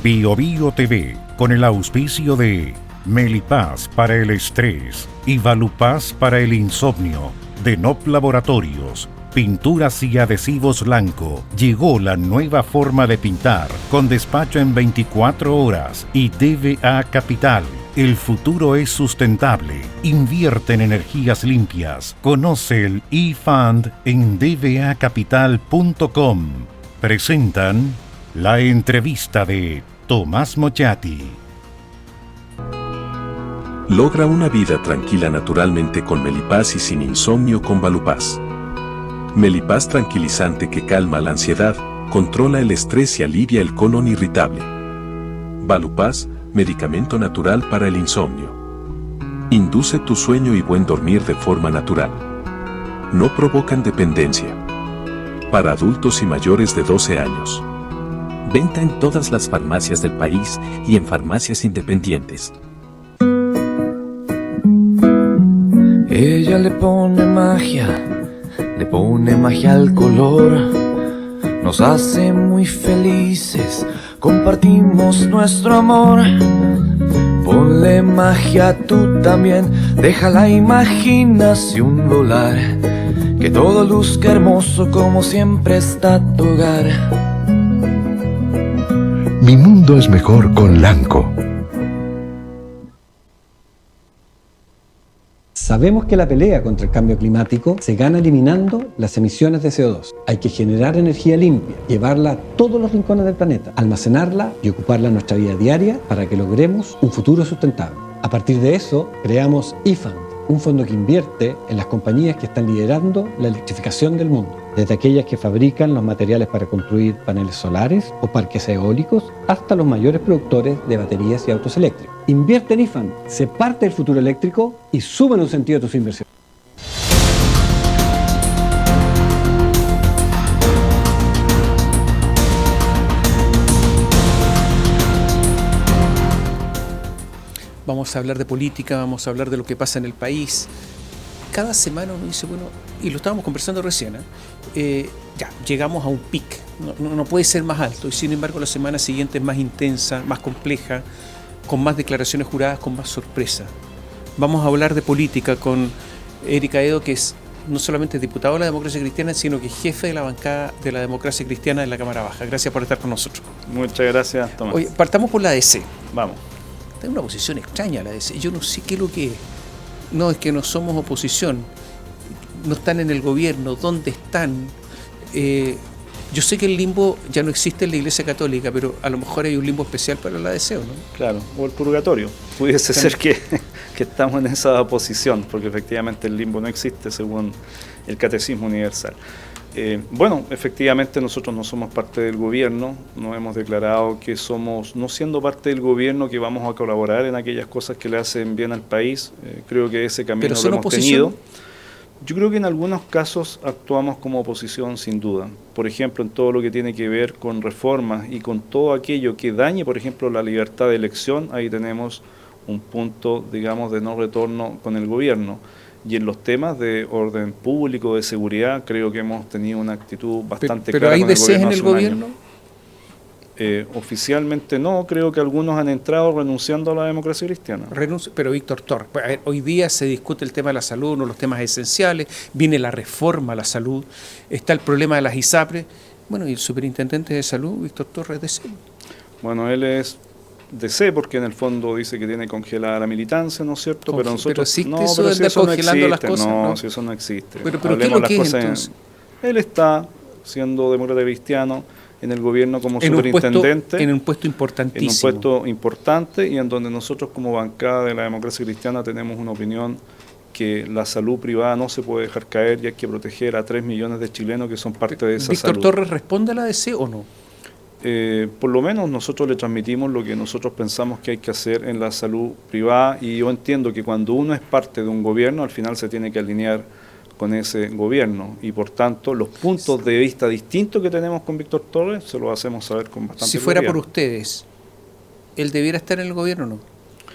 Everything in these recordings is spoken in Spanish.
Bio Bio TV, con el auspicio de Melipaz para el estrés y Valupaz para el insomnio, de Nop Laboratorios, pinturas y adhesivos Lanco. Llegó la nueva forma de pintar, con despacho en 24 horas, y DVA Capital. El futuro es sustentable. Invierte en energías limpias. Conoce el eFund en dvacapital.com. Presentan la entrevista de Tomás Mochati. Logra una vida tranquila naturalmente con Melipaz y sin insomnio con Valupaz. Melipaz tranquilizante que calma la ansiedad, controla el estrés y alivia el colon irritable. Valupaz, medicamento natural para el insomnio. Induce tu sueño y buen dormir de forma natural. No provocan dependencia. Para adultos y mayores de 12 años. Venta en todas las farmacias del país y en farmacias independientes. Ella le pone magia al color. Nos hace muy felices, compartimos nuestro amor. Ponle magia tú también, deja la imaginación volar. Que todo luzca hermoso como siempre está tu hogar. Mi mundo es mejor con Lanco. Sabemos que la pelea contra el cambio climático se gana eliminando las emisiones de CO2. Hay que generar energía limpia, llevarla a todos los rincones del planeta, almacenarla y ocuparla en nuestra vida diaria para que logremos un futuro sustentable. A partir de eso, creamos eFund, un fondo que invierte en las compañías que están liderando la electrificación del mundo, desde aquellas que fabrican los materiales para construir paneles solares o parques eólicos, hasta los mayores productores de baterías y autos eléctricos. Invierte en eFund, sé parte del futuro eléctrico y suma en un sentido a tus inversiones. Vamos a hablar de política, vamos a hablar de lo que pasa en el país. Cada semana uno dice, bueno, y lo estábamos conversando recién, ya, llegamos a un pic, no puede ser más alto, y sin embargo la semana siguiente es más intensa, más compleja, con más declaraciones juradas, con más sorpresa. Vamos a hablar de política con Erika Edo, que es no solamente diputado de la Democracia Cristiana, sino que jefe de la bancada de la Democracia Cristiana en la Cámara Baja. Gracias por estar con nosotros. Muchas gracias, Tomás. Oye, partamos por la DC. Vamos. Está en una posición extraña la DC. Yo no sé qué es lo que es. No, es que no somos oposición. No están en el gobierno. ¿Dónde están? Yo sé que el limbo ya no existe en la Iglesia Católica, pero a lo mejor hay un limbo especial para la DC, ¿no? Claro, o el purgatorio. Pudiese ser que estamos en esa posición, porque efectivamente el limbo no existe según el Catecismo Universal. Bueno, efectivamente nosotros no somos parte del gobierno, no hemos declarado que somos, no siendo parte del gobierno, que vamos a colaborar en aquellas cosas que le hacen bien al país. Creo que ese camino lo hemos tenido. Yo creo que en algunos casos actuamos como oposición sin duda. Por ejemplo, en todo lo que tiene que ver con reformas y con todo aquello que dañe, por ejemplo, la libertad de elección, ahí tenemos un punto, digamos, de no retorno con el gobierno. Y en los temas de orden público, de seguridad, creo que hemos tenido una actitud bastante clara con el gobierno. ¿Pero hay deseos en el gobierno? Oficialmente no, creo que algunos han entrado renunciando a la Democracia Cristiana. Pero Víctor Torres, hoy día se discute el tema de la salud, uno de los temas esenciales, viene la reforma a la salud, está el problema de las ISAPRES. Bueno, y el superintendente de salud, Víctor Torres, de C. Bueno, él es de C porque en el fondo dice que tiene congelada la militancia, ¿no es cierto? Pero nosotros, pero existe no, eso pero de si andar eso congelando no existe, las cosas. No, si eso no existe. Pero ¿qué es lo que es entonces? Él está siendo demócrata cristiano en el gobierno como superintendente. En un puesto importantísimo. En un puesto importante y en donde nosotros como bancada de la Democracia Cristiana tenemos una opinión que la salud privada no se puede dejar caer y hay que proteger a 3 millones de chilenos que son parte de esa salud. ¿Víctor Torres responde a la DC o no? Por lo menos nosotros le transmitimos lo que nosotros pensamos que hay que hacer en la salud privada y yo entiendo que cuando uno es parte de un gobierno al final se tiene que alinear con ese gobierno y por tanto los puntos de vista distintos que tenemos con Víctor Torres se los hacemos saber con bastante Si fuera claridad. por ustedes, ¿él debiera estar en el gobierno o no?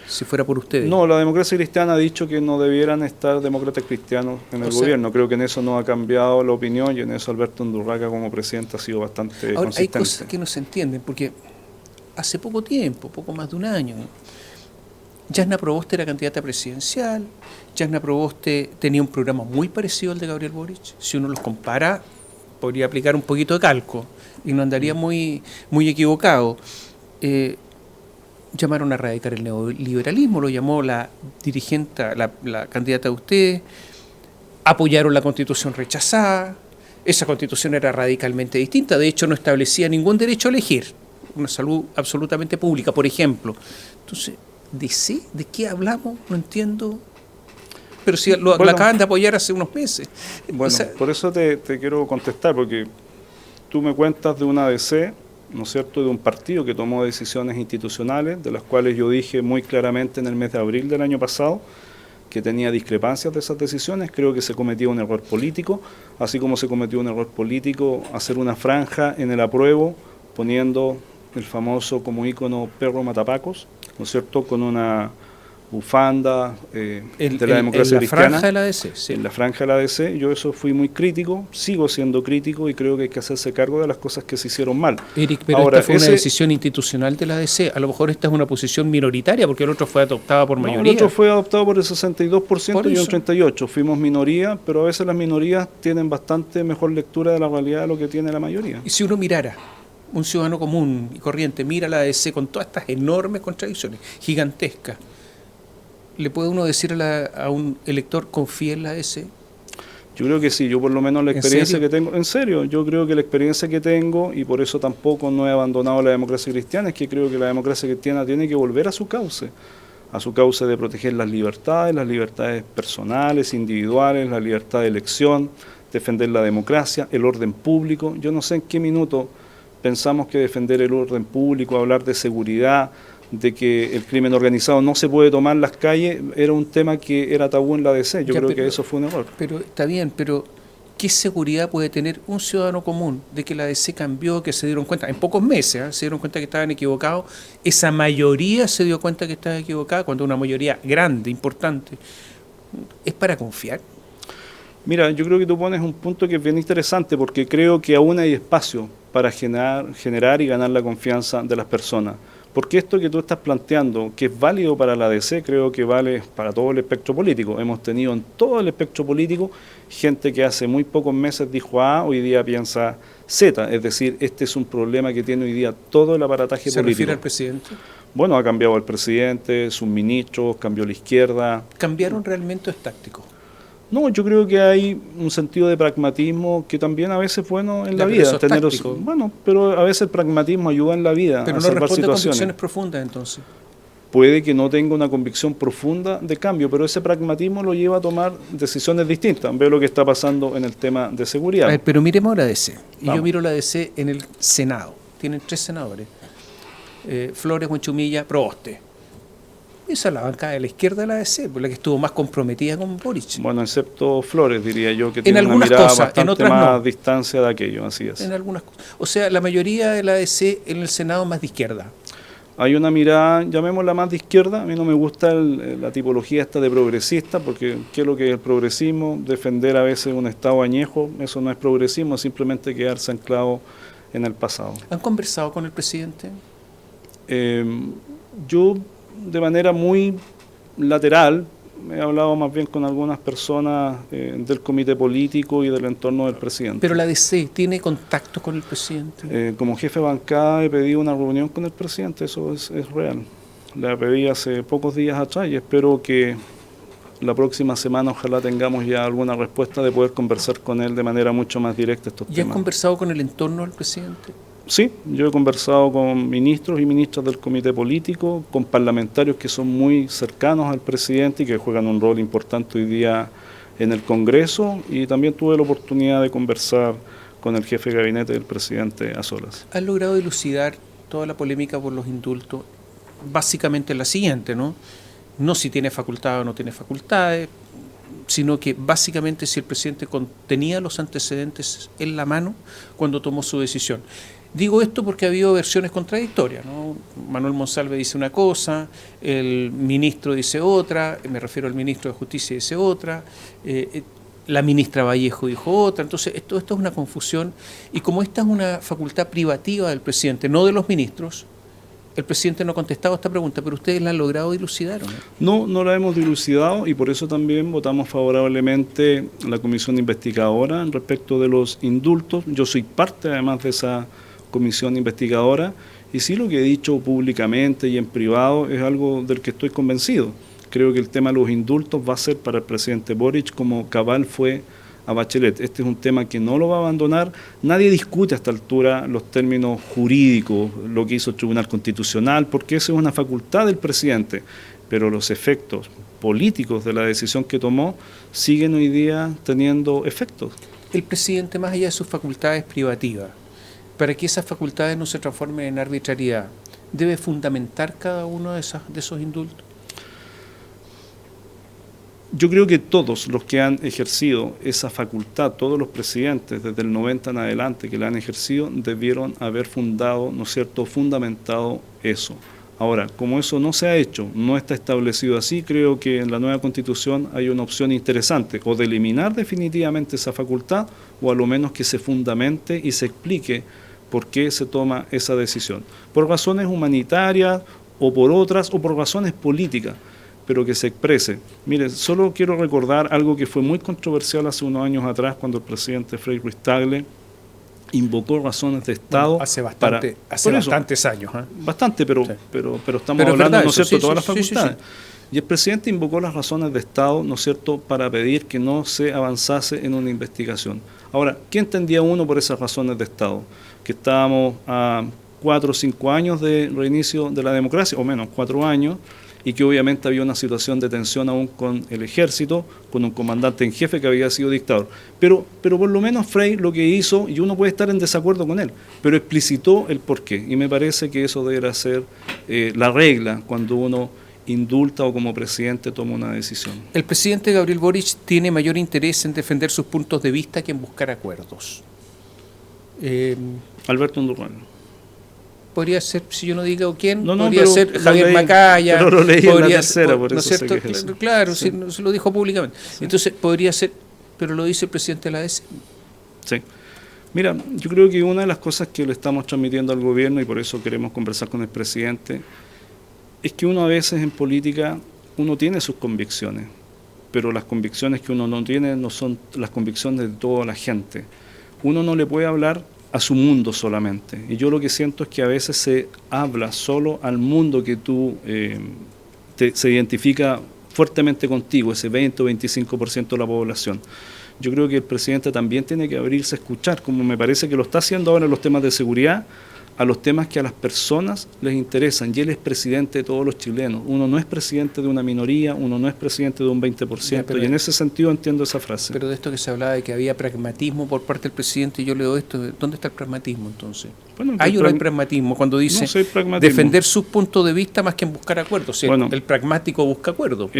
Si fuera por ustedes. No, la Democracia Cristiana ha dicho que no debieran estar demócratas cristianos en el gobierno. Creo que en eso no ha cambiado la opinión y en eso Alberto Undurraga como presidente ha sido bastante consistente. Hay cosas que no se entienden porque hace poco tiempo, poco más de un año. Jasna Proboste era candidata presidencial, Jasna Proboste tenía un programa muy parecido al de Gabriel Boric. Si uno los compara, podría aplicar un poquito de calco y no andaría muy equivocado. Llamaron a erradicar el neoliberalismo, lo llamó la dirigente, la candidata de ustedes, apoyaron la constitución rechazada, esa constitución era radicalmente distinta, de hecho no establecía ningún derecho a elegir, una salud absolutamente pública, por ejemplo. Entonces, ¿de qué hablamos? No entiendo. Pero si lo acaban de apoyar hace unos meses. Bueno, o sea, por eso te quiero contestar, porque tú me cuentas de una ADC, ¿no es cierto?, de un partido que tomó decisiones institucionales, de las cuales yo dije muy claramente en el mes de abril del año pasado que tenía discrepancias de esas decisiones. Creo que se cometió un error político, así como se cometió un error político hacer una franja en el apruebo poniendo el famoso como ícono perro matapacos, ¿no es cierto?, con una bufanda de la democracia cristiana. En la franja de la ADC. Sí. En la franja de la ADC, yo eso fui muy crítico, sigo siendo crítico y creo que hay que hacerse cargo de las cosas que se hicieron mal. Eric, pero ahora, esta fue una decisión institucional de la ADC, a lo mejor esta es una posición minoritaria porque el otro fue adoptado por mayoría. El otro fue adoptado por el 62% y un 38%, fuimos minoría, pero a veces las minorías tienen bastante mejor lectura de la realidad de lo que tiene la mayoría. Y si uno mirara, un ciudadano común y corriente, mira la ADC con todas estas enormes contradicciones, gigantescas, ¿le puede uno decir a un elector, confía en la ADC? Yo creo que sí, yo por lo menos la experiencia que tengo, en serio, yo creo que la experiencia que tengo, y por eso tampoco no he abandonado la democracia cristiana, es que creo que la democracia cristiana tiene que volver a su cauce de proteger las libertades personales, individuales, la libertad de elección, defender la democracia, el orden público. Yo no sé en qué minuto pensamos que defender el orden público, hablar de seguridad, de que el crimen organizado no se puede tomar las calles, era un tema que era tabú en la ADC. Yo creo que eso fue un error. Pero está bien, pero ¿qué seguridad puede tener un ciudadano común de que la ADC cambió, que se dieron cuenta, en pocos meses, se dieron cuenta que estaban equivocados? Esa mayoría se dio cuenta que estaba equivocada, cuando una mayoría grande, importante. ¿Es para confiar? Mira, yo creo que tú pones un punto que es bien interesante, porque creo que aún hay espacio para generar y ganar la confianza de las personas. Porque esto que tú estás planteando, que es válido para la ADC, creo que vale para todo el espectro político. Hemos tenido en todo el espectro político gente que hace muy pocos meses dijo A, hoy día piensa Z. Es decir, este es un problema que tiene hoy día todo el aparataje político. ¿Se refiere al presidente? Bueno, ha cambiado el presidente, sus ministros, cambió la izquierda. ¿Cambiaron realmente o es táctico? No, yo creo que hay un sentido de pragmatismo que también a veces es bueno en la vida. Bueno, pero a veces el pragmatismo ayuda en la vida. Pero a no salvar responde situaciones. A convicciones profundas, entonces. Puede que no tenga una convicción profunda de cambio, pero ese pragmatismo lo lleva a tomar decisiones distintas. Veo lo que está pasando en el tema de seguridad. A ver, pero miremos ahora la ADC. Y yo miro la ADC en el Senado. Tienen 3 senadores. Flores, Huenchumilla, Proboste. Esa es la bancada de la izquierda de la ADC, la que estuvo más comprometida con Boric. Bueno, excepto Flores, diría yo, que tiene una mirada bastante más distancia de aquello, así es. En algunas cosas. O sea, la mayoría de la ADC en el Senado más de izquierda. Hay una mirada, llamémosla más de izquierda. A mí no me gusta la tipología esta de progresista, porque ¿qué es lo que es el progresismo? Defender a veces un Estado añejo, eso no es progresismo, es simplemente quedarse anclado en el pasado. ¿Han conversado con el presidente? Yo, de manera muy lateral, he hablado más bien con algunas personas del comité político y del entorno del presidente. ¿Pero la ADC tiene contacto con el presidente? Como jefe de bancada he pedido una reunión con el presidente, eso es real. La pedí hace pocos días atrás y espero que la próxima semana ojalá tengamos ya alguna respuesta de poder conversar con él de manera mucho más directa estos temas. ¿Ya has conversado con el entorno del presidente? Sí, yo he conversado con ministros y ministras del comité político, con parlamentarios que son muy cercanos al presidente y que juegan un rol importante hoy día en el Congreso, y también tuve la oportunidad de conversar con el jefe de gabinete del presidente a solas. ¿Has logrado dilucidar toda la polémica por los indultos? Básicamente la siguiente, ¿no? No si tiene facultades o no tiene facultades, sino que básicamente si el presidente tenía los antecedentes en la mano cuando tomó su decisión. Digo esto porque ha habido versiones contradictorias, ¿no? Manuel Monsalve dice una cosa, el ministro dice otra, me refiero al ministro de Justicia dice otra, la ministra Vallejo dijo otra. Entonces esto es una confusión, y como esta es una facultad privativa del presidente, no de los ministros, El presidente no ha contestado esta pregunta, pero ustedes la han logrado dilucidar, ¿o no? No, no la hemos dilucidado y por eso también votamos favorablemente la comisión investigadora respecto de los indultos. Yo soy parte además de esa comisión investigadora y sí lo que he dicho públicamente y en privado es algo del que estoy convencido. Creo que el tema de los indultos va a ser para el presidente Boric como cabal fue a Bachelet. Este es un tema que no lo va a abandonar. Nadie discute a esta altura los términos jurídicos, lo que hizo el Tribunal Constitucional, porque eso es una facultad del presidente. Pero los efectos políticos de la decisión que tomó siguen hoy día teniendo efectos. El presidente, más allá de sus facultades privativas, para que esas facultades no se transformen en arbitrariedad, ¿debe fundamentar cada uno de esos indultos? Yo creo que todos los que han ejercido esa facultad, todos los presidentes desde el 90 en adelante que la han ejercido, debieron haber fundado, ¿no es cierto?, fundamentado eso. Ahora, como eso no se ha hecho, no está establecido así, creo que en la nueva Constitución hay una opción interesante, o de eliminar definitivamente esa facultad, o a lo menos que se fundamente y se explique por qué se toma esa decisión. Por razones humanitarias, o por otras, o por razones políticas, pero que se exprese. Mire, solo quiero recordar algo que fue muy controversial hace unos años atrás, cuando el presidente Frei Ruiz-Tagle invocó razones de Estado. Bueno, hace bastantes años. ¿Eh? Bastante, pero sí. pero estamos pero hablando, verdad, ¿no es cierto?, de todas las sí, facultades. sí. Y el presidente invocó las razones de Estado, ¿no es cierto?, para pedir que no se avanzase en una investigación. Ahora, ¿qué entendía uno por esas razones de Estado? Que estábamos a 4 o 5 años de reinicio de la democracia, o menos, 4 años, y que obviamente había una situación de tensión aún con el ejército, con un comandante en jefe que había sido dictador. Pero por lo menos Frei lo que hizo, y uno puede estar en desacuerdo con él, pero explicitó el porqué, y me parece que eso deberá ser la regla cuando uno indulta o como presidente toma una decisión. El presidente Gabriel Boric tiene mayor interés en defender sus puntos de vista que en buscar acuerdos. Alberto Undurraga. Podría ser, si yo no digo quién, no, podría ser Javier Macaya. Pero lo leí en la tercera, por ¿no eso es cierto? sé que es eso. Claro, sí. se lo dijo públicamente. Sí. Entonces, podría ser, pero lo dice el presidente de la ADC. Sí. Mira, yo creo que una de las cosas que le estamos transmitiendo al gobierno, y por eso queremos conversar con el presidente, es que uno a veces en política, uno tiene sus convicciones, pero las convicciones que uno no tiene no son las convicciones de toda la gente. Uno no le puede hablar a su mundo solamente. Y yo lo que siento es que a veces se habla solo al mundo que tú se identifica fuertemente contigo, ese 20 o 25% de la población. Yo creo que el presidente también tiene que abrirse a escuchar, como me parece que lo está haciendo ahora en los temas de seguridad, a los temas que a las personas les interesan. Y él es presidente de todos los chilenos. Uno no es presidente de una minoría, uno no es presidente de un 20%, y en ese sentido entiendo esa frase. Pero de esto que se hablaba de que había pragmatismo por parte del presidente, yo leo esto, ¿dónde está el pragmatismo entonces? Bueno, ¿hay o no hay pragmatismo cuando dice defender sus puntos de vista más que en buscar acuerdos? ¿Sí? Bueno, el pragmático busca acuerdos.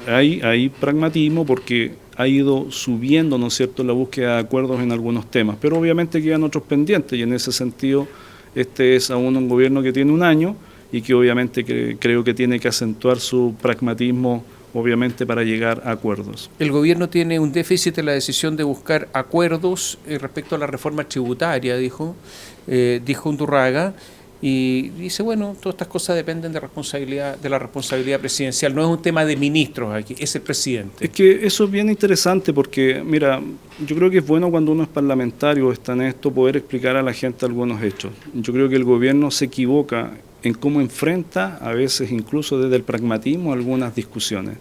Hay pragmatismo porque ha ido subiendo, ¿no es cierto?, la búsqueda de acuerdos en algunos temas, pero obviamente quedan otros pendientes, y en ese sentido este es aún un gobierno que tiene un año y que obviamente creo que tiene que acentuar su pragmatismo, obviamente, para llegar a acuerdos. El gobierno tiene un déficit en la decisión de buscar acuerdos respecto a la reforma tributaria, dijo Undurraga, y dice, bueno, todas estas cosas dependen de la responsabilidad presidencial, no es un tema de ministros aquí, es el presidente. Es que eso es bien interesante porque, mira, yo creo que es bueno cuando uno es parlamentario, está en esto, poder explicar a la gente algunos hechos. Yo creo que el gobierno se equivoca en cómo enfrenta, a veces incluso desde el pragmatismo, algunas discusiones.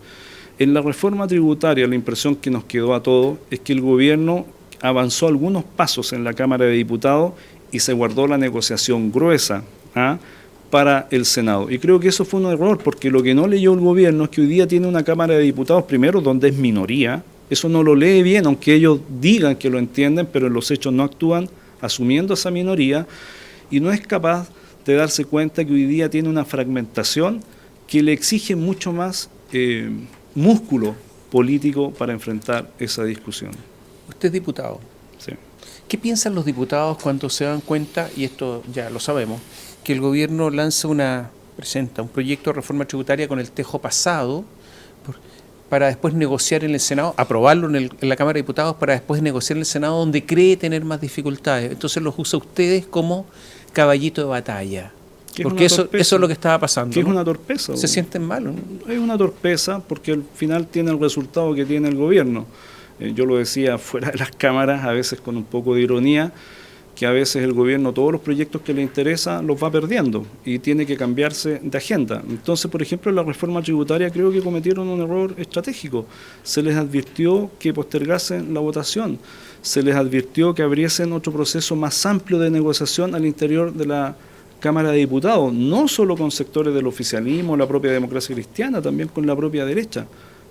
En la reforma tributaria, la impresión que nos quedó a todos es que el gobierno avanzó algunos pasos en la Cámara de Diputados y se guardó la negociación gruesa para el Senado. Y creo que eso fue un error, porque lo que no leyó el gobierno es que hoy día tiene una Cámara de Diputados, primero, donde es minoría. Eso no lo lee bien, aunque ellos digan que lo entienden, pero en los hechos no actúan asumiendo esa minoría, y no es capaz de darse cuenta que hoy día tiene una fragmentación que le exige mucho más músculo político para enfrentar esa discusión. Usted es diputado. Sí. ¿Qué piensan los diputados cuando se dan cuenta, y esto ya lo sabemos, que el gobierno presenta un proyecto de reforma tributaria con el tejo pasado para después negociar en el Senado, aprobarlo en la Cámara de Diputados para después negociar en el Senado donde cree tener más dificultades? Entonces los usa ustedes como caballito de batalla. Porque eso es lo que estaba pasando. Que ¿no? es una torpeza. Se sienten mal, ¿no? Es una torpeza porque al final tiene el resultado que tiene el gobierno. Yo lo decía fuera de las cámaras, a veces con un poco de ironía, que a veces el gobierno todos los proyectos que le interesan los va perdiendo y tiene que cambiarse de agenda. Entonces, por ejemplo, en la reforma tributaria creo que cometieron un error estratégico. Se les advirtió que postergasen la votación, se les advirtió que abriesen otro proceso más amplio de negociación al interior de la Cámara de Diputados, no solo con sectores del oficialismo, la propia democracia cristiana, también con la propia derecha.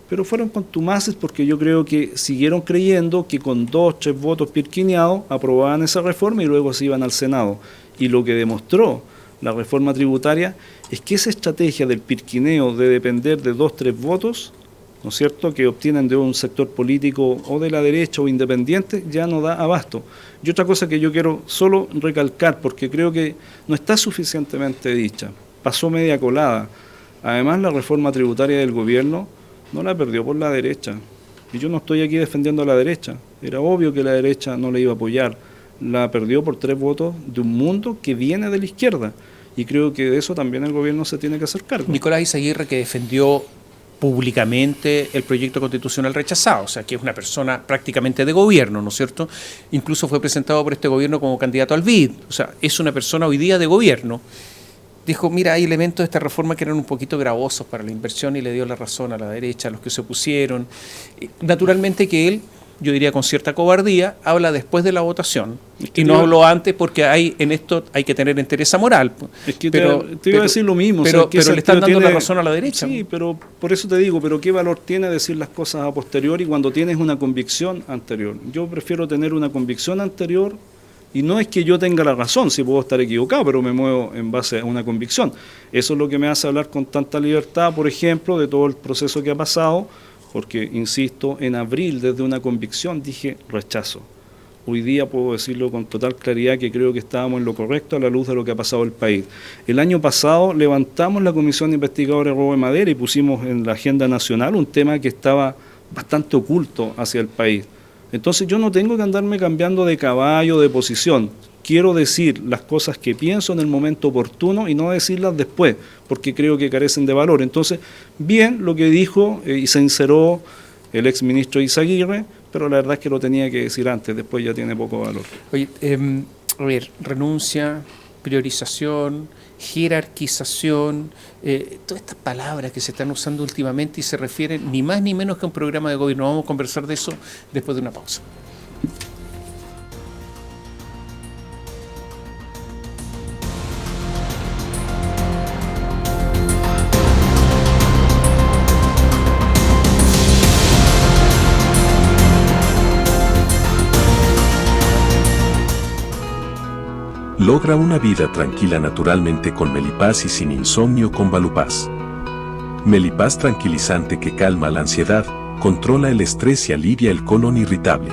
Pero fueron contumaces porque yo creo que siguieron creyendo que con 2, 3 votos pirquineados aprobaban esa reforma y luego se iban al Senado. Y lo que demostró la reforma tributaria es que esa estrategia del pirquineo de depender de 2, 3 votos, ¿no es cierto?, que obtienen de un sector político o de la derecha o independiente, ya no da abasto. Y otra cosa que yo quiero solo recalcar, porque creo que no está suficientemente dicha, pasó media colada. Además, la reforma tributaria del gobierno no la perdió por la derecha. Y yo no estoy aquí defendiendo a la derecha. Era obvio que la derecha no le iba a apoyar. La perdió por 3 votos de un mundo que viene de la izquierda. Y creo que de eso también el gobierno se tiene que hacer cargo. Nicolás Izaguirre, que defendió públicamente el proyecto constitucional rechazado, o sea, que es una persona prácticamente de gobierno, ¿no es cierto? Incluso fue presentado por este gobierno como candidato al BID, o sea, es una persona hoy día de gobierno. Dijo, mira, hay elementos de esta reforma que eran un poquito gravosos para la inversión y le dio la razón a la derecha, a los que se opusieron. Naturalmente que él, yo diría con cierta cobardía, habla después de la votación y no habló antes porque en esto hay que tener entereza moral. Es que te iba a decir lo mismo. Pero, o sea, pero le están dando la razón a la derecha. Sí, pero por eso te digo, pero ¿qué valor tiene decir las cosas a posteriori cuando tienes una convicción anterior? Yo prefiero tener una convicción anterior. Y no es que yo tenga la razón, si puedo estar equivocado, pero me muevo en base a una convicción. Eso es lo que me hace hablar con tanta libertad, por ejemplo, de todo el proceso que ha pasado, porque, insisto, en abril, desde una convicción, dije rechazo. Hoy día puedo decirlo con total claridad que creo que estábamos en lo correcto a la luz de lo que ha pasado en el país. El año pasado levantamos la Comisión Investigadora de Robo de Madera y pusimos en la agenda nacional un tema que estaba bastante oculto hacia el país. Entonces yo no tengo que andarme cambiando de caballo, de posición. Quiero decir las cosas que pienso en el momento oportuno y no decirlas después, porque creo que carecen de valor. Entonces, bien lo que dijo y se sinceró el exministro Izaguirre, pero la verdad es que lo tenía que decir antes, después ya tiene poco valor. Oye, a ver, renuncia, priorización, jerarquización, todas estas palabras que se están usando últimamente y se refieren ni más ni menos que a un programa de gobierno. Vamos a conversar de eso después de una pausa. Logra una vida tranquila naturalmente con Melipaz y sin insomnio con Valupaz. Melipaz tranquilizante que calma la ansiedad, controla el estrés y alivia el colon irritable.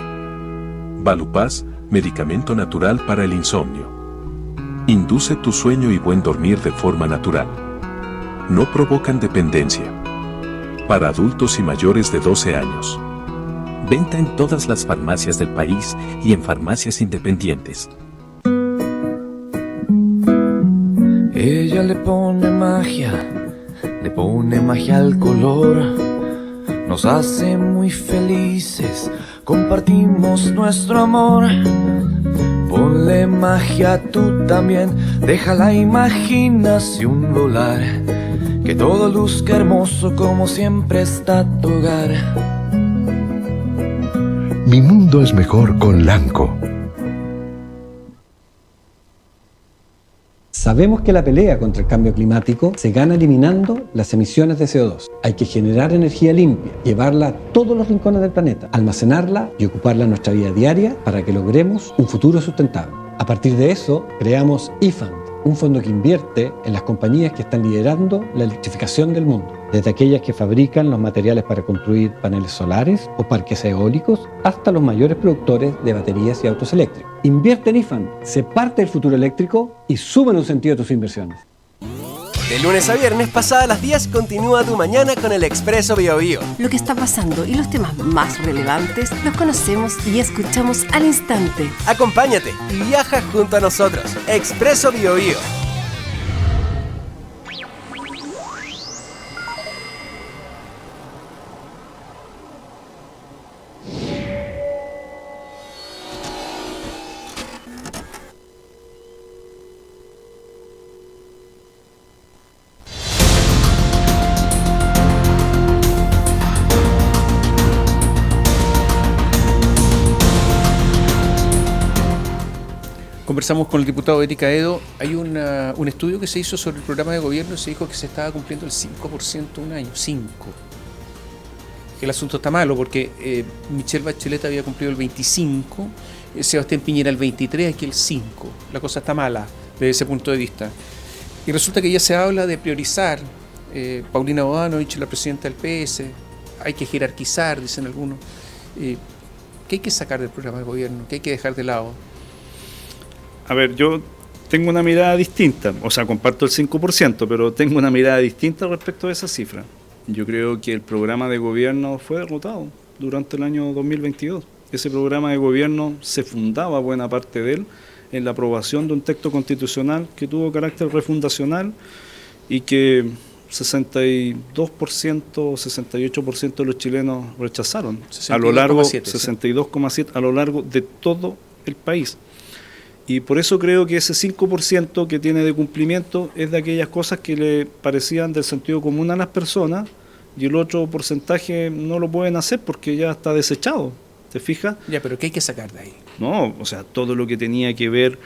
Valupaz, medicamento natural para el insomnio. Induce tu sueño y buen dormir de forma natural. No provocan dependencia. Para adultos y mayores de 12 años. Venta en todas las farmacias del país y en farmacias independientes. Ella le pone magia al color. Nos hace muy felices, compartimos nuestro amor. Ponle magia tú también, deja la imaginación volar. Que todo luzca hermoso como siempre está tu hogar. Mi mundo es mejor con Lanco. Sabemos que la pelea contra el cambio climático se gana eliminando las emisiones de CO2. Hay que generar energía limpia, llevarla a todos los rincones del planeta, almacenarla y ocuparla en nuestra vida diaria para que logremos un futuro sustentable. A partir de eso, creamos eFund, un fondo que invierte en las compañías que están liderando la electrificación del mundo, desde aquellas que fabrican los materiales para construir paneles solares o parques eólicos, hasta los mayores productores de baterías y autos eléctricos. Invierte en eFund, sé parte del futuro eléctrico y suma un sentido a tus inversiones. De lunes a viernes, pasadas las 10, continúa tu mañana con el Expreso Biobío. Lo que está pasando y los temas más relevantes los conocemos y escuchamos al instante. Acompáñate y viaja junto a nosotros. Expreso Biobío. Conversamos con el diputado Eric Aedo. Hay un estudio que se hizo sobre el programa de gobierno y se dijo que se estaba cumpliendo el 5% un año. 5%. El asunto está malo porque Michelle Bachelet había cumplido el 25%, Sebastián Piñera el 23%, aquí el 5%. La cosa está mala desde ese punto de vista. Y resulta que ya se habla de priorizar. Paulina Bodanovich, la presidenta del PS, hay que jerarquizar, dicen algunos. ¿Qué hay que sacar del programa de gobierno? ¿Qué hay que dejar de lado? A ver, yo tengo una mirada distinta, o sea, comparto el 5%, pero tengo una mirada distinta respecto a esa cifra. Yo creo que el programa de gobierno fue derrotado durante el año 2022. Ese programa de gobierno se fundaba, buena parte de él, en la aprobación de un texto constitucional que tuvo carácter refundacional y que 62%, 68% de los chilenos rechazaron, a lo largo 62,7% a lo largo de todo el país. Y por eso creo que ese 5% que tiene de cumplimiento es de aquellas cosas que le parecían del sentido común a las personas y el otro porcentaje no lo pueden hacer porque ya está desechado. ¿Te fijas? Ya, pero ¿qué hay que sacar de ahí? No, o sea, todo lo que tenía que ver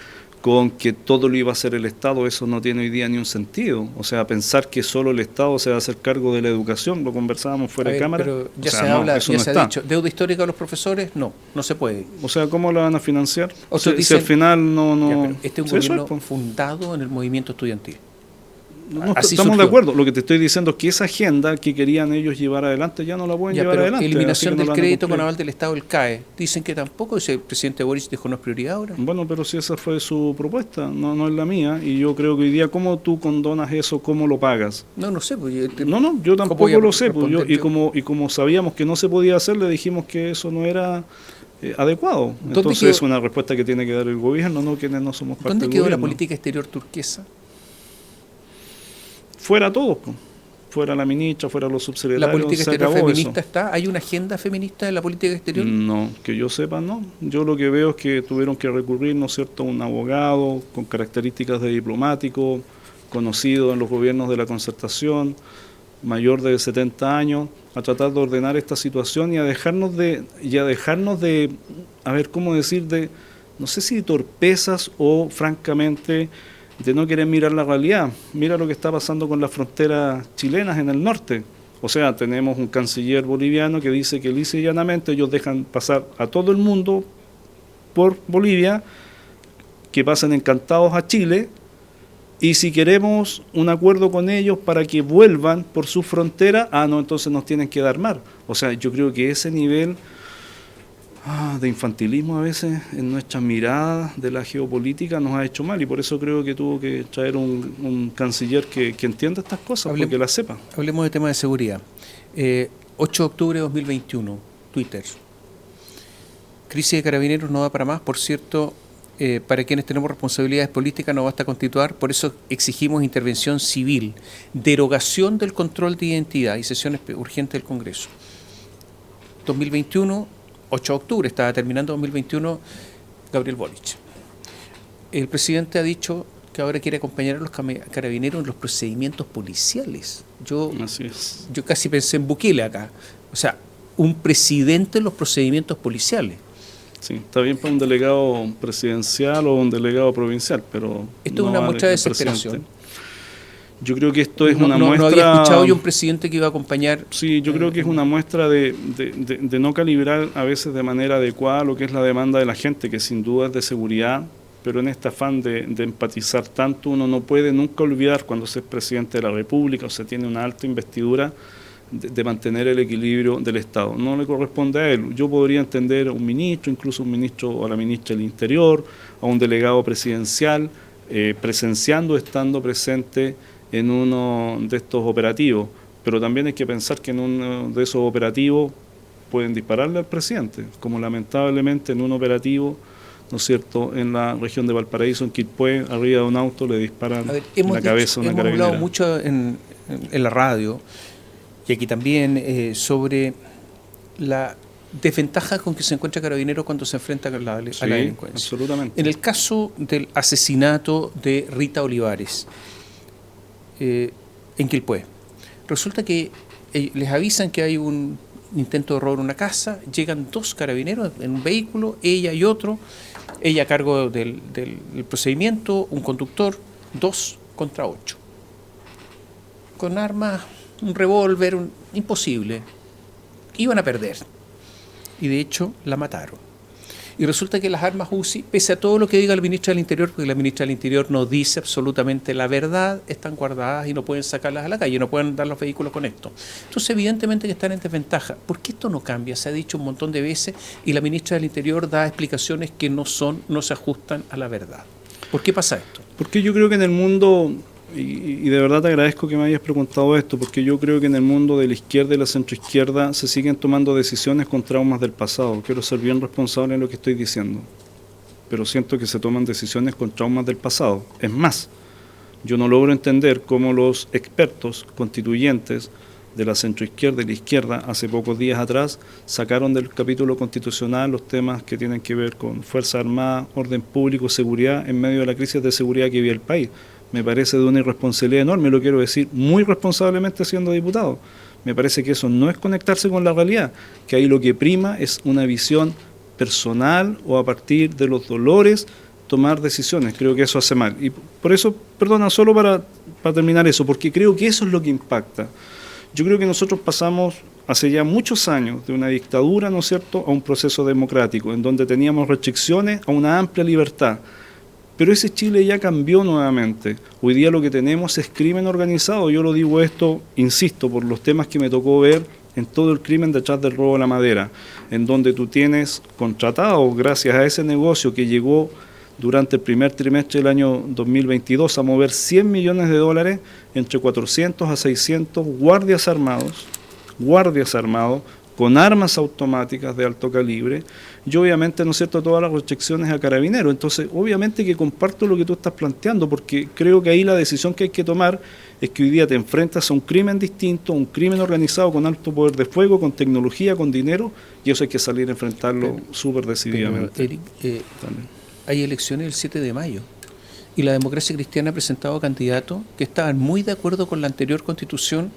con que todo lo iba a hacer el Estado, eso no tiene hoy día ni un sentido. O sea, pensar que solo el Estado se va a hacer cargo de la educación, lo conversábamos fuera de cámara. Pero ya se habla, ya se ha dicho, ¿deuda histórica a los profesores? No se puede. O sea, ¿cómo la van a financiar? Dicen, si al final no... Ya, pero este es un gobierno fundado en el movimiento estudiantil. No, estamos de acuerdo. Lo que te estoy diciendo es que esa agenda que querían ellos llevar adelante ya no la pueden llevar adelante. Eliminación del crédito con aval del Estado, el CAE. Dicen que tampoco, el presidente Boric dijo no es prioridad ahora. Bueno, pero si esa fue su propuesta, no es la mía. Y yo creo que hoy día, ¿cómo tú condonas eso? ¿Cómo lo pagas? No sé. Pues, yo tampoco lo sé. Pues, y como sabíamos que no se podía hacer, le dijimos que eso no era adecuado. Entonces es una respuesta que tiene que dar el gobierno, no quienes no somos parte del gobierno. ¿Dónde quedó la política exterior turquesa? Fuera todos, fuera la ministra, fuera los subsecretarios. ¿La política exterior feminista está? ¿Hay una agenda feminista en la política exterior? No, que yo sepa, no. Yo lo que veo es que tuvieron que recurrir, ¿no es cierto?, a un abogado con características de diplomático, conocido en los gobiernos de la Concertación, mayor de 70 años, a tratar de ordenar esta situación y a dejarnos de, a ver, ¿cómo decir?, de, no sé si torpezas o, francamente, de no querer mirar la realidad. Mira lo que está pasando con las fronteras chilenas en el norte. O sea, tenemos un canciller boliviano que dice que lisa y llanamente ellos dejan pasar a todo el mundo por Bolivia, que pasan encantados a Chile, y si queremos un acuerdo con ellos para que vuelvan por su frontera, entonces nos tienen que dar mar. O sea, yo creo que ese nivel de infantilismo a veces en nuestras miradas de la geopolítica nos ha hecho mal, y por eso creo que tuvo que traer un canciller que entienda estas cosas, porque las sepa. Hablemos de tema de seguridad. 8 de octubre de 2021, Twitter. Crisis de Carabineros no da para más, por cierto, para quienes tenemos responsabilidades políticas no basta constituir, por eso exigimos intervención civil, derogación del control de identidad y sesiones urgentes del Congreso. 2021, 8 de octubre, estaba terminando 2021, Gabriel Boric. El presidente ha dicho que ahora quiere acompañar a los carabineros en los procedimientos policiales. Yo casi pensé en Bukele acá. O sea, un presidente en los procedimientos policiales. Sí, está bien para un delegado presidencial o un delegado provincial, pero... Esto es una muestra de desesperación. Yo creo que esto es una muestra... No había escuchado yo un presidente que iba a acompañar... Sí, yo creo que es una muestra de no calibrar a veces de manera adecuada lo que es la demanda de la gente, que sin duda es de seguridad, pero en este afán de empatizar tanto, uno no puede nunca olvidar cuando se es presidente de la República o se tiene una alta investidura de mantener el equilibrio del Estado. No le corresponde a él. Yo podría entender a un ministro, incluso un ministro o a la ministra del Interior, a un delegado presidencial, estando presente en uno de estos operativos, pero también hay que pensar que en uno de esos operativos pueden dispararle al presidente, como lamentablemente en un operativo, ¿no es cierto?, en la región de Valparaíso, en Quilpué, arriba de un auto le disparan en la cabeza a una carabinera. Hemos hablado mucho en la radio, y aquí también, sobre la desventaja con que se encuentra Carabineros cuando se enfrenta a la delincuencia. Absolutamente. En el caso del asesinato de Rita Olivares, en Quilpué, resulta que les avisan que hay un intento de robar una casa, llegan 2 carabineros en un vehículo, ella y otro, ella a cargo del procedimiento, un conductor, 2 contra 8. Con armas, un revólver, imposible. Iban a perder. Y de hecho la mataron. Y resulta que las armas UCI, pese a todo lo que diga la ministra del Interior, porque la ministra del Interior no dice absolutamente la verdad, están guardadas y no pueden sacarlas a la calle, no pueden dar los vehículos con esto. Entonces, evidentemente que están en desventaja. ¿Por qué esto no cambia? Se ha dicho un montón de veces y la ministra del Interior da explicaciones que no se ajustan a la verdad. ¿Por qué pasa esto? Porque yo creo que en el mundo, y de verdad te agradezco que me hayas preguntado esto, porque yo creo que en el mundo de la izquierda y la centroizquierda se siguen tomando decisiones con traumas del pasado. Quiero ser bien responsable en lo que estoy diciendo, pero siento que se toman decisiones con traumas del pasado. Es más, yo no logro entender cómo los expertos constituyentes de la centroizquierda y la izquierda hace pocos días atrás sacaron del capítulo constitucional los temas que tienen que ver con Fuerzas Armadas, orden público, seguridad en medio de la crisis de seguridad que vive el país. Me parece de una irresponsabilidad enorme, lo quiero decir muy responsablemente siendo diputado. Me parece que eso no es conectarse con la realidad, que ahí lo que prima es una visión personal o a partir de los dolores tomar decisiones. Creo que eso hace mal. Y por eso, perdona, solo para terminar eso, porque creo que eso es lo que impacta. Yo creo que nosotros pasamos hace ya muchos años de una dictadura, ¿no es cierto?, a un proceso democrático, en donde teníamos restricciones a una amplia libertad. Pero ese Chile ya cambió nuevamente. Hoy día lo que tenemos es crimen organizado. Yo lo digo esto, insisto, por los temas que me tocó ver en todo el crimen detrás del robo de la madera, en donde tú tienes contratados, gracias a ese negocio que llegó durante el primer trimestre del año 2022 a mover $100 millones entre 400 a 600 guardias armados, con armas automáticas de alto calibre, y obviamente, ¿no es cierto?, todas las restricciones a carabineros. Entonces, obviamente que comparto lo que tú estás planteando, porque creo que ahí la decisión que hay que tomar es que hoy día te enfrentas a un crimen distinto, un crimen organizado con alto poder de fuego, con tecnología, con dinero, y eso hay que salir a enfrentarlo súper decididamente. Eric, hay elecciones el 7 de mayo, y la Democracia Cristiana ha presentado candidatos que estaban muy de acuerdo con la anterior Constitución,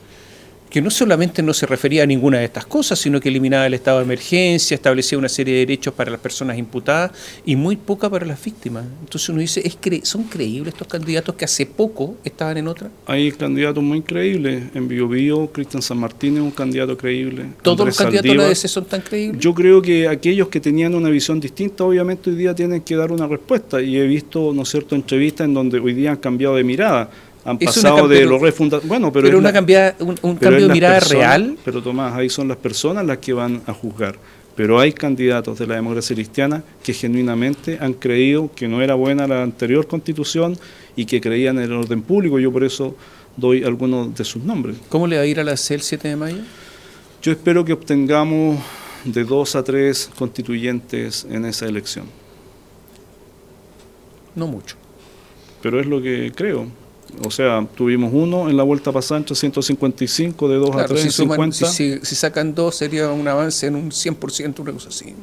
que no solamente no se refería a ninguna de estas cosas, sino que eliminaba el estado de emergencia, establecía una serie de derechos para las personas imputadas y muy poca para las víctimas. Entonces uno dice, ¿son creíbles estos candidatos que hace poco estaban en otra? Hay candidatos muy creíbles. En Biobío, Cristian San Martín es un candidato creíble. ¿Todos los candidatos de la ADC son tan creíbles? Yo creo que aquellos que tenían una visión distinta, obviamente hoy día tienen que dar una respuesta. Y he visto, ¿no es cierto?, entrevistas en donde hoy día han cambiado de mirada. Han pasado de los refundados. Bueno, pero un cambio de mirada real. Pero Tomás, ahí son las personas las que van a juzgar. Pero hay candidatos de la Democracia Cristiana que genuinamente han creído que no era buena la anterior Constitución y que creían en el orden público. Yo por eso doy algunos de sus nombres. ¿Cómo le va a ir a la C el 7 de mayo? Yo espero que obtengamos de 2 a 3 constituyentes en esa elección. No mucho. Pero es lo que creo. O sea, tuvimos uno en la vuelta pasada entre 155, de 2 a 3, si 50. Si sacan 2 sería un avance en un 100%, una cosa así.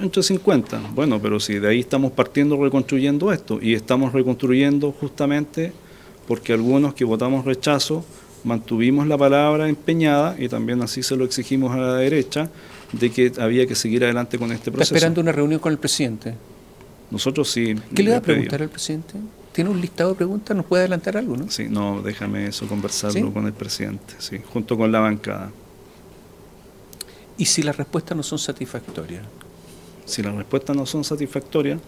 Entre 50. Bueno, pero si de ahí estamos partiendo reconstruyendo esto, y estamos reconstruyendo justamente porque algunos que votamos rechazo mantuvimos la palabra empeñada, y también así se lo exigimos a la derecha, de que había que seguir adelante con este proceso. ¿Está esperando una reunión con el presidente? Nosotros sí. ¿Qué le va a preguntar al presidente? ¿Tiene un listado de preguntas? ¿Nos puede adelantar algo, no? Sí, no, déjame eso, conversarlo ¿Sí? con el presidente, sí, junto con la bancada. ¿Y si las respuestas no son satisfactorias? Si las respuestas no son satisfactorias,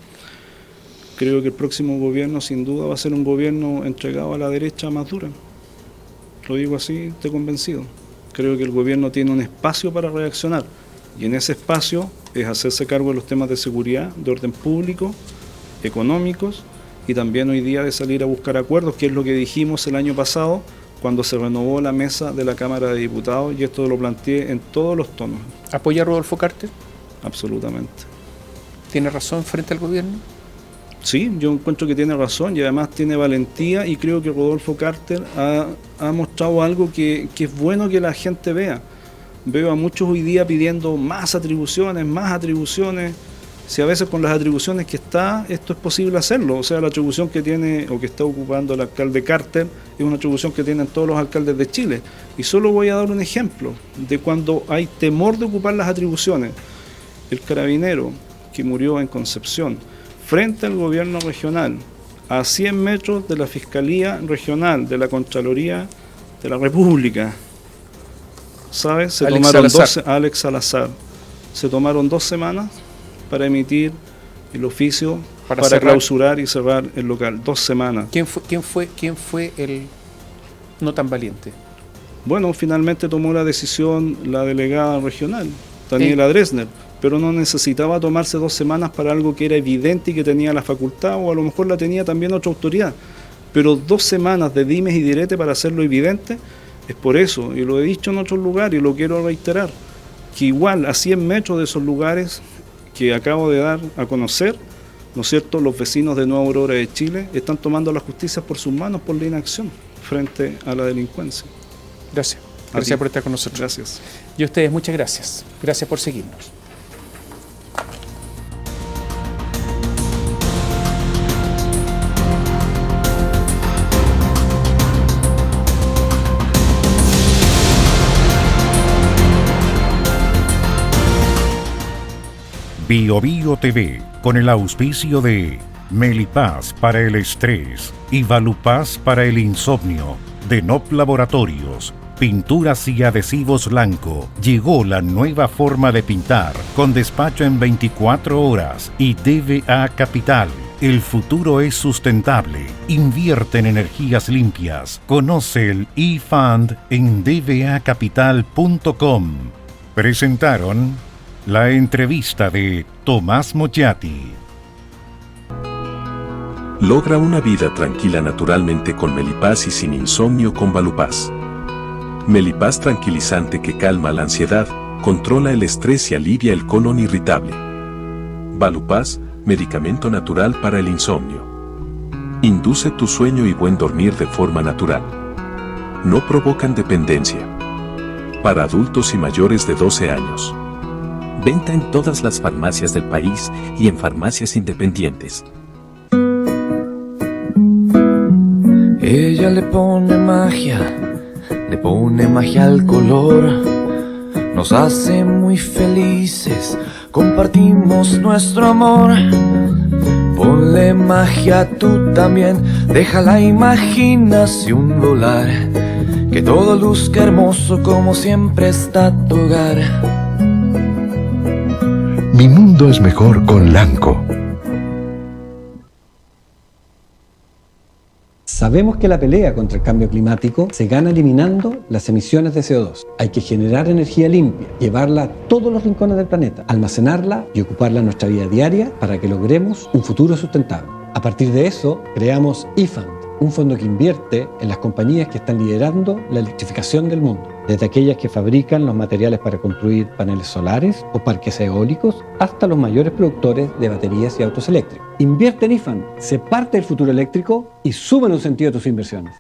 creo que el próximo gobierno sin duda va a ser un gobierno entregado a la derecha más dura. Lo digo así, estoy convencido. Creo que el gobierno tiene un espacio para reaccionar, y en ese espacio es hacerse cargo de los temas de seguridad, de orden público, económicos, y también hoy día de salir a buscar acuerdos, que es lo que dijimos el año pasado cuando se renovó la mesa de la Cámara de Diputados, y esto lo planteé en todos los tonos. ¿Apoya a Rodolfo Carter? Absolutamente. ¿Tiene razón frente al gobierno? Sí, yo encuentro que tiene razón y además tiene valentía, y creo que Rodolfo Carter ha mostrado algo que es bueno que la gente vea. Veo a muchos hoy día pidiendo más atribuciones, Si a veces con las atribuciones que está, esto es posible hacerlo. O sea, la atribución que tiene o que está ocupando el alcalde Carter es una atribución que tienen todos los alcaldes de Chile. Y solo voy a dar un ejemplo de cuando hay temor de ocupar las atribuciones. El carabinero que murió en Concepción, frente al gobierno regional, a 100 metros de la Fiscalía Regional, de la Contraloría de la República, ¿sabes? Alex Salazar. Se tomaron 2 semanas para emitir el oficio para clausurar y cerrar el local. 2 semanas. ¿Quién fue el no tan valiente? Bueno, finalmente tomó la decisión la delegada regional, Daniela Dresner, pero no necesitaba tomarse 2 semanas para algo que era evidente y que tenía la facultad, o a lo mejor la tenía también otra autoridad. Pero 2 semanas de dimes y diretes para hacerlo evidente, es por eso, y lo he dicho en otros lugares y lo quiero reiterar, que igual a 100 metros de esos lugares que acabo de dar a conocer, ¿no es cierto?, los vecinos de Nueva Aurora de Chile están tomando la justicia por sus manos por la inacción frente a la delincuencia. Gracias. Gracias por estar con nosotros. Gracias. Y a ustedes, muchas gracias. Gracias por seguirnos. Bio Bio TV, con el auspicio de Melipaz para el estrés y Valupaz para el insomnio, de NOP Laboratorios, pinturas y adhesivos Lanco. Llegó la nueva forma de pintar, con despacho en 24 horas, y DVA Capital. El futuro es sustentable. Invierte en energías limpias. Conoce el eFund en dvacapital.com. Presentaron la entrevista de Tomás Moyati. Logra una vida tranquila naturalmente con Melipaz y sin insomnio con Valupaz. Melipaz tranquilizante que calma la ansiedad, controla el estrés y alivia el colon irritable. Valupaz, medicamento natural para el insomnio. Induce tu sueño y buen dormir de forma natural. No provocan dependencia. Para adultos y mayores de 12 años. Venta en todas las farmacias del país y en farmacias independientes. Ella le pone magia al color. Nos hace muy felices, compartimos nuestro amor. Ponle magia tú también, deja la imaginación volar. Que todo luzca hermoso como siempre está tu hogar. Mi mundo es mejor con Lanco. Sabemos que la pelea contra el cambio climático se gana eliminando las emisiones de CO2. Hay que generar energía limpia, llevarla a todos los rincones del planeta, almacenarla y ocuparla en nuestra vida diaria para que logremos un futuro sustentable. A partir de eso, creamos eFund, un fondo que invierte en las compañías que están liderando la electrificación del mundo, desde aquellas que fabrican los materiales para construir paneles solares o parques eólicos, hasta los mayores productores de baterías y autos eléctricos. Invierte en eFund, sé parte del futuro eléctrico y súmale un sentido a tus inversiones.